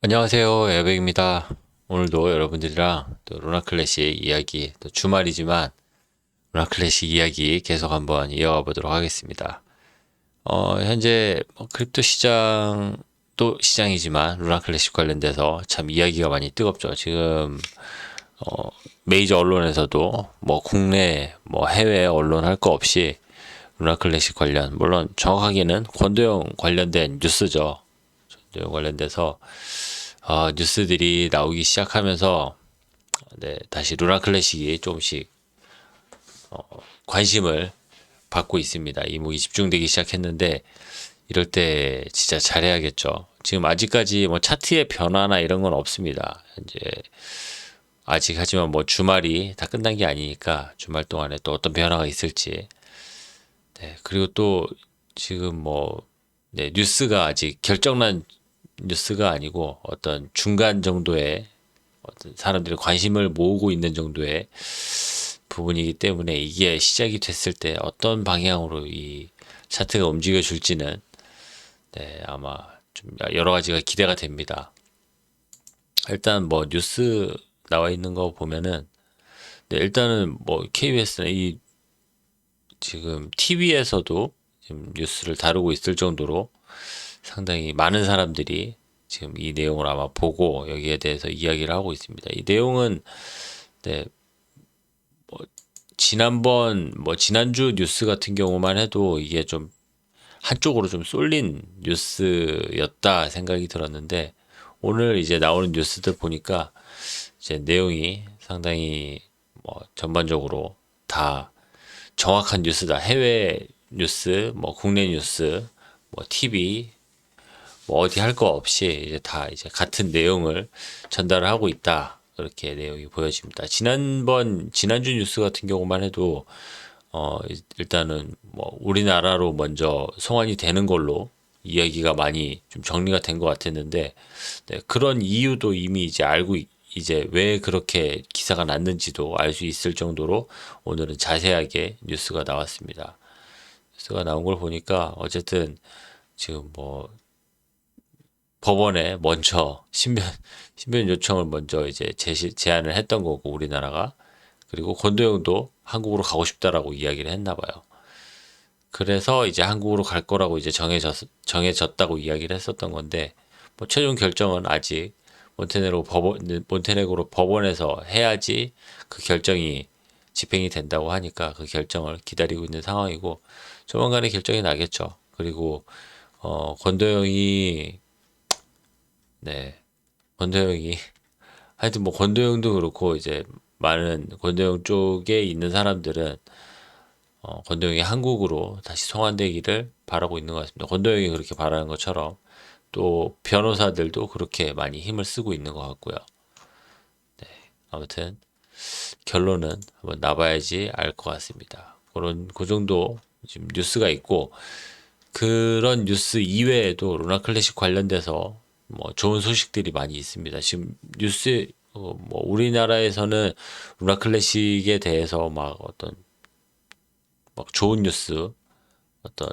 안녕하세요, 에백입니다. 오늘도 여러분들이랑 또 루나 클래식 이야기, 또 주말이지만 루나 클래식 이야기 계속 한번 이어가 보도록 하겠습니다. 현재 크립토 시장 또 시장이지만 루나 클래식 관련돼서 참 이야기가 많이 뜨겁죠. 지금 메이저 언론에서도 뭐 국내 뭐 해외 언론 할 거 없이 루나 클래식 관련, 물론 정확하게는 권도영 관련된 뉴스죠. 권도영 관련돼서 뉴스들이 나오기 시작하면서 다시 루나 클래식이 조금씩 관심을 받고 있습니다. 이목이 집중되기 시작했는데 이럴 때 진짜 잘해야겠죠. 지금 아직까지 뭐 차트의 변화나 이런 건 없습니다. 현재 아직 하지만 뭐 주말이 다 끝난 게 아니니까 주말 동안에 또 어떤 변화가 있을지. 네, 그리고 또 지금 뭐 뉴스가 아직 결정난 뉴스가 아니고 어떤 중간 정도의 어떤 사람들이 관심을 모으고 있는 정도의 부분이기 때문에 이게 시작이 됐을 때 어떤 방향으로 이 차트가 움직여 줄지는 아마 좀 여러 가지가 기대가 됩니다. 일단 뭐 뉴스 나와 있는 거 보면은 일단은 뭐 KBS나 이 지금 TV에서도 지금 뉴스를 다루고 있을 정도로 상당히 많은 사람들이 지금 이 내용을 아마 보고 여기에 대해서 이야기를 하고 있습니다. 이 내용은 네, 지난주 뉴스 같은 경우만 해도 이게 좀 한쪽으로 좀 쏠린 뉴스였다 생각이 들었는데 오늘 이제 나오는 뉴스들 보니까 이제 내용이 상당히 뭐 전반적으로 다 정확한 뉴스다. 해외 뉴스, 뭐 국내 뉴스, 뭐 TV, 뭐 어디 할 거 없이 이제 다 이제 같은 내용을 전달을 하고 있다. 그렇게 내용이 보여집니다. 지난주 뉴스 같은 경우만 해도 일단은 뭐 우리나라로 먼저 송환이 되는 걸로 이야기가 많이 좀 정리가 된 것 같았는데 그런 이유도 이미 이제 이제 왜 그렇게 기사가 났는지도 알 수 있을 정도로 오늘은 자세하게 뉴스가 나왔습니다. 뉴스가 나온 걸 보니까 어쨌든 지금 뭐 법원에 먼저 신변 요청을 먼저 이제 제안을 했던 거고 우리나라가 그리고 권도영도 한국으로 가고 싶다라고 이야기를 했나 봐요. 그래서 이제 한국으로 갈 거라고 이제 정해졌다고 이야기를 했었던 건데 뭐 최종 결정은 아직 몬테네그로 법원에서 해야지 그 결정이 집행이 된다고 하니까 그 결정을 기다리고 있는 상황이고 조만간에 결정이 나겠죠. 그리고 권도영이 네 권도영이 하여튼 뭐 권도영도 그렇고 이제 많은 권도영 쪽에 있는 사람들은 권도영이 한국으로 다시 송환되기를 바라고 있는 것 같습니다. 권도영이 그렇게 바라는 것처럼 또 변호사들도 그렇게 많이 힘을 쓰고 있는 것 같고요. 아무튼 결론은 한번 나봐야지 알 것 같습니다. 그 정도 지금 뉴스가 있고 그런 뉴스 이외에도 루나 클래식 관련돼서 뭐 좋은 소식들이 많이 있습니다. 지금 뭐 우리나라에서는 루나 클래식에 대해서 막 좋은 뉴스, 어떤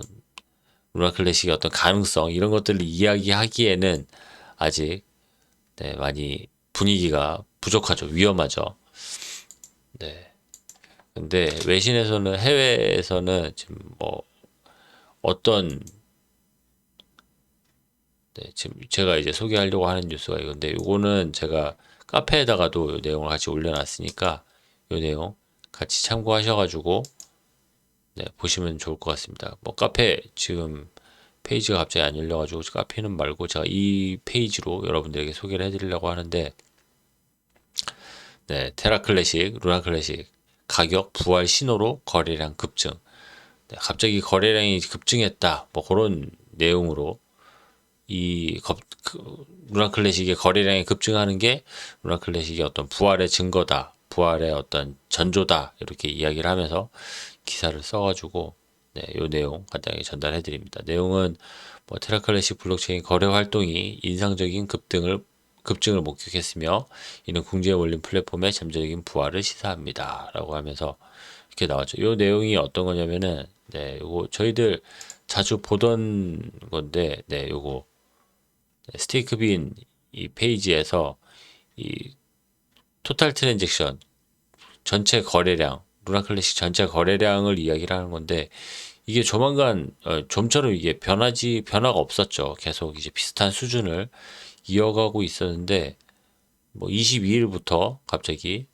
루나 클래식의 어떤 가능성 이런 것들을 이야기하기에는 아직 많이 분위기가 부족하죠. 위험하죠. 네. 근데 외신에서는 해외에서는 지금 뭐 어떤 지금 제가 이제 소개하려고 하는 뉴스가 이건데 이거는 제가 카페에다가도 이 내용을 같이 올려놨으니까 이 내용 같이 참고하셔가지고 보시면 좋을 것 같습니다. 뭐 카페 지금 페이지가 갑자기 안 열려가지고 카페는 말고 제가 이 페이지로 여러분들에게 소개를 해드리려고 하는데 테라 클래식, 루나 클래식 가격 부활 신호로 거래량 급증. 갑자기 거래량이 급증했다. 뭐 그런 내용으로 루나 클래식의 거래량이 급증하는 게 루나 클래식의 어떤 부활의 증거다. 부활의 어떤 전조다. 이렇게 이야기를 하면서 기사를 써가지고 요 내용 간단하게 전달해 드립니다. 내용은 뭐 테라 클래식 블록체인 거래 활동이 인상적인 급증을 목격했으며 이는 궁지에 몰린 플랫폼의 잠재적인 부활을 시사합니다. 라고 하면서 이렇게 나왔죠. 이 내용이 어떤 거냐면은 요거 저희들 자주 보던 건데 요거 스테이크빈 이 페이지에서 이 토탈 트랜잭션 전체 거래량, 루나 클래식 전체 거래량을 이야기를 하는 건데 이게 조만간 좀처럼 이게 변화가 없었죠. 계속 이제 비슷한 수준을 이어가고 있었는데 뭐 22일부터 갑자기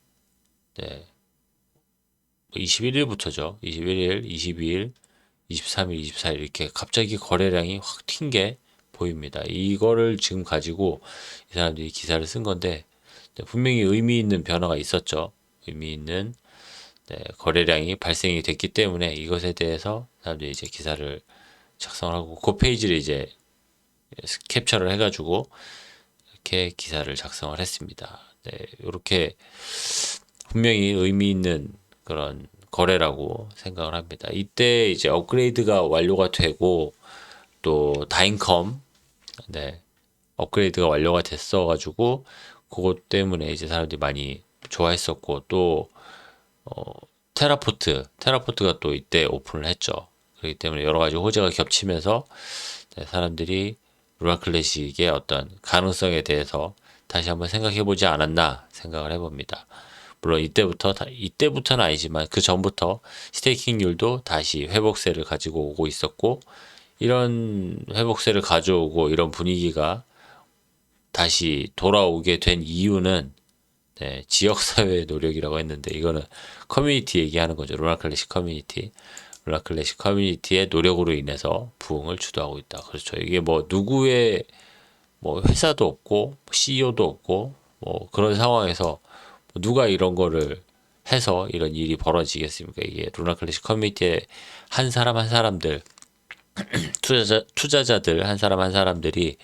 네, 21일부터죠. 21일, 22일, 23일, 24일 이렇게 갑자기 거래량이 확 튄 게 보입니다. 이거를 지금 가지고 이 사람들이 기사를 쓴 건데 분명히 의미 있는 변화가 있었죠. 의미 있는 거래량이 발생이 됐기 때문에 이것에 대해서 사람들이 이제 기사를 작성을 하고 그 페이지를 이제 캡처를 해가지고 이렇게 기사를 작성을 했습니다. 네, 이렇게 분명히 의미 있는 그런 거래라고 생각을 합니다. 이때 이제 업그레이드가 완료가 되고 또 다인컴 네, 업그레이드가 완료가 됐어가지고 그것 때문에 이제 사람들이 많이 좋아했었고 또 테라포트가 또 이때 오픈을 했죠. 그렇기 때문에 여러 가지 호재가 겹치면서 네, 사람들이 루나 클래식의 어떤 가능성에 대해서 다시 한번 생각해 보지 않았나 생각을 해봅니다. 물론 이때부터는 아니지만 그 전부터 스테이킹률도 다시 회복세를 가지고 오고 있었고 이런 회복세를 가져오고 이런 분위기가 다시 돌아오게 된 이유는 네, 지역사회의 노력이라고 했는데 이거는 커뮤니티 얘기하는 거죠. 루나 클래식 커뮤니티. 루나 클래식 커뮤니티의 노력으로 인해서 부흥을 주도하고 있다. 그렇죠. 이게 뭐 누구의 뭐 회사도 없고 CEO도 없고 뭐 그런 상황에서 누가 이런 거를 해서 이런 일이 벌어지겠습니까? 이게 루나 클래식 커뮤니티의 한 사람 한 사람들 투자자들 한 사람 한 사람들이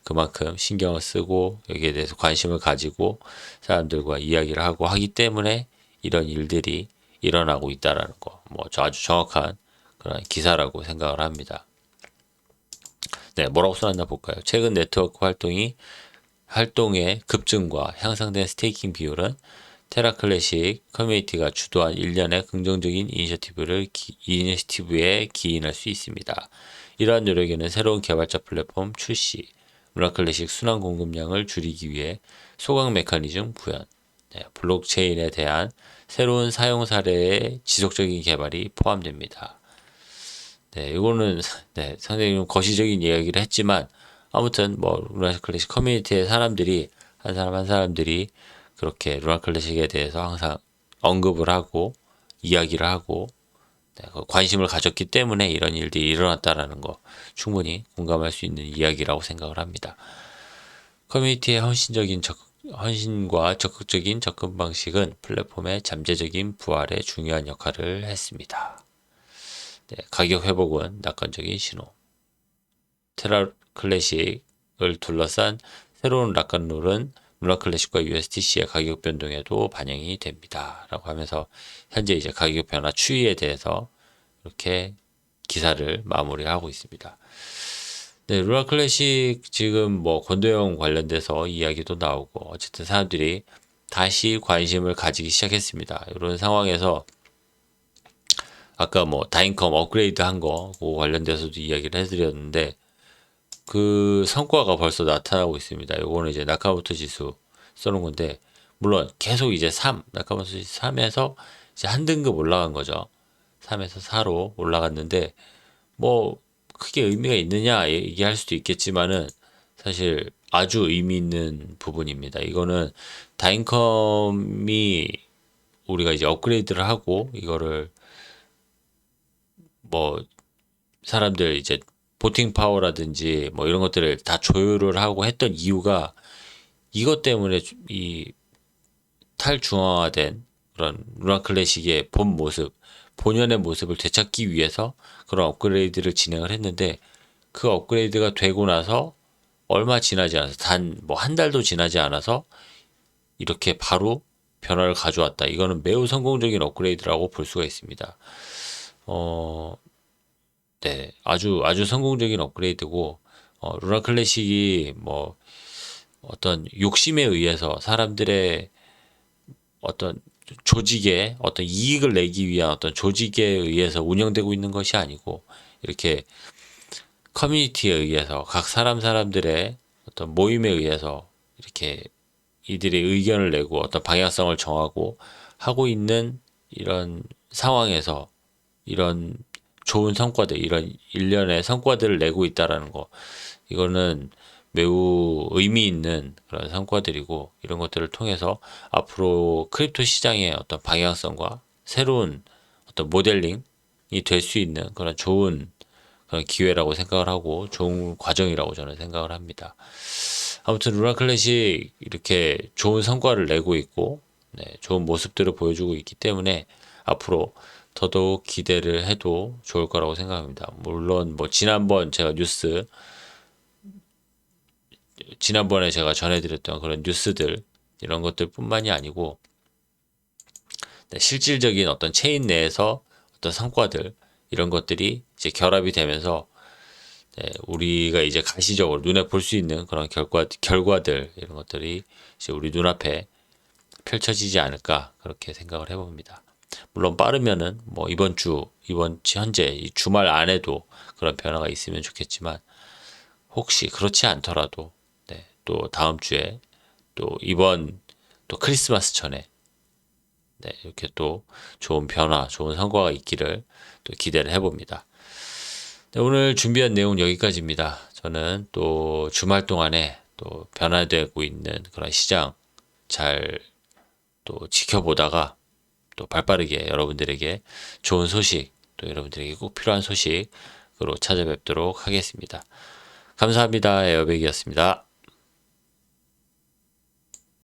그만큼 신경을 쓰고 여기에 대해서 관심을 가지고 사람들과 이야기를 하고 하기 때문에 이런 일들이 일어나고 있다라는 거, 뭐 아주 정확한 그런 기사라고 생각을 합니다. 네, 뭐라고 써놨나 볼까요? 최근 네트워크 활동의 급증과 향상된 스테이킹 비율은 테라 클래식 커뮤니티가 주도한 일련의 긍정적인 이니셔티브에 기인할 수 있습니다. 이러한 노력에는 새로운 개발자 플랫폼 출시, 루나 클래식 순환 공급량을 줄이기 위해 소각 메커니즘 구현, 네, 블록체인에 대한 새로운 사용 사례의 지속적인 개발이 포함됩니다. 네, 이거는 네, 상당히 좀 거시적인 이야기를 했지만 아무튼 뭐 루나 클래식 커뮤니티의 사람들이 한 사람 한 사람들이 그렇게 루나 클래식에 대해서 항상 언급을 하고 이야기를 하고 네, 관심을 가졌기 때문에 이런 일들이 일어났다라는 거 충분히 공감할 수 있는 이야기라고 생각을 합니다. 커뮤니티의 헌신과 적극적인 접근 방식은 플랫폼의 잠재적인 부활에 중요한 역할을 했습니다. 네, 가격 회복은 낙관적인 신호. 테라 클래식을 둘러싼 새로운 낙관룰은 루나 클래식과 USDC의 가격 변동에도 반영이 됩니다. 라고 하면서 현재 이제 가격 변화 추이에 대해서 이렇게 기사를 마무리하고 있습니다. 네, 루나 클래식 지금 뭐 권도형 관련돼서 이야기도 나오고 어쨌든 사람들이 다시 관심을 가지기 시작했습니다. 이런 상황에서 아까 뭐 다인컴 업그레이드 한 거 관련돼서도 이야기를 해드렸는데 그 성과가 벌써 나타나고 있습니다. 요거는 이제 나카모토 지수 써놓은 건데 물론 계속 이제 나카모토 지수 3에서 이제 한 등급 올라간 거죠. 3에서 4로 올라갔는데 뭐 크게 의미가 있느냐 얘기할 수도 있겠지만은 사실 아주 의미 있는 부분입니다. 이거는 다인컴이 우리가 이제 업그레이드를 하고 이거를 뭐 사람들 이제 보팅 파워라든지 뭐 이런 것들을 다 조율을 하고 했던 이유가 이것 때문에 이 탈중앙화된 그런 루나 클래식의 본 모습, 본연의 모습을 되찾기 위해서 그런 업그레이드를 진행을 했는데 그 업그레이드가 되고 나서 얼마 지나지 않아서 단 뭐 한 달도 지나지 않아서 이렇게 바로 변화를 가져왔다. 이거는 매우 성공적인 업그레이드라고 볼 수가 있습니다. 네, 아주 성공적인 업그레이드고 루나 클래식이 뭐 어떤 욕심에 의해서 사람들의 어떤 조직에 어떤 이익을 내기 위한 어떤 조직에 의해서 운영되고 있는 것이 아니고 이렇게 커뮤니티에 의해서 각 사람들의 어떤 모임에 의해서 이렇게 이들의 의견을 내고 어떤 방향성을 정하고 하고 있는 이런 상황에서 이런 좋은 성과들, 이런 일련의 성과들을 내고 있다라는 거, 이거는 매우 의미 있는 그런 성과들이고, 이런 것들을 통해서 앞으로 크립토 시장의 어떤 방향성과 새로운 어떤 모델링이 될 수 있는 그런 좋은 그런 기회라고 생각을 하고 좋은 과정이라고 저는 생각을 합니다. 아무튼 루나 클래식 이렇게 좋은 성과를 내고 있고, 네, 좋은 모습들을 보여주고 있기 때문에 앞으로 더더욱 기대를 해도 좋을 거라고 생각합니다. 물론 뭐 지난번에 제가 전해드렸던 그런 뉴스들, 이런 것들뿐만이 아니고, 네, 실질적인 어떤 체인 내에서 어떤 성과들, 이런 것들이 이제 결합이 되면서, 네, 우리가 이제 가시적으로 눈에 볼 수 있는 그런 결과들, 이런 것들이 이제 우리 눈앞에 펼쳐지지 않을까, 그렇게 생각을 해봅니다. 물론 빠르면은 뭐 현재 이 주말 안에도 그런 변화가 있으면 좋겠지만, 혹시 그렇지 않더라도, 네, 또 다음 주에, 또 또 크리스마스 전에, 네, 이렇게 또 좋은 변화, 좋은 성과가 있기를 또 기대를 해봅니다. 네, 오늘 준비한 내용 여기까지입니다. 저는 또 주말 동안에 또 변화되고 있는 그런 시장 잘 또 지켜보다가 또 발빠르게 여러분들에게 좋은 소식, 또 여러분들에게 꼭 필요한 소식으로 찾아뵙도록 하겠습니다. 감사합니다. 에어백이었습니다.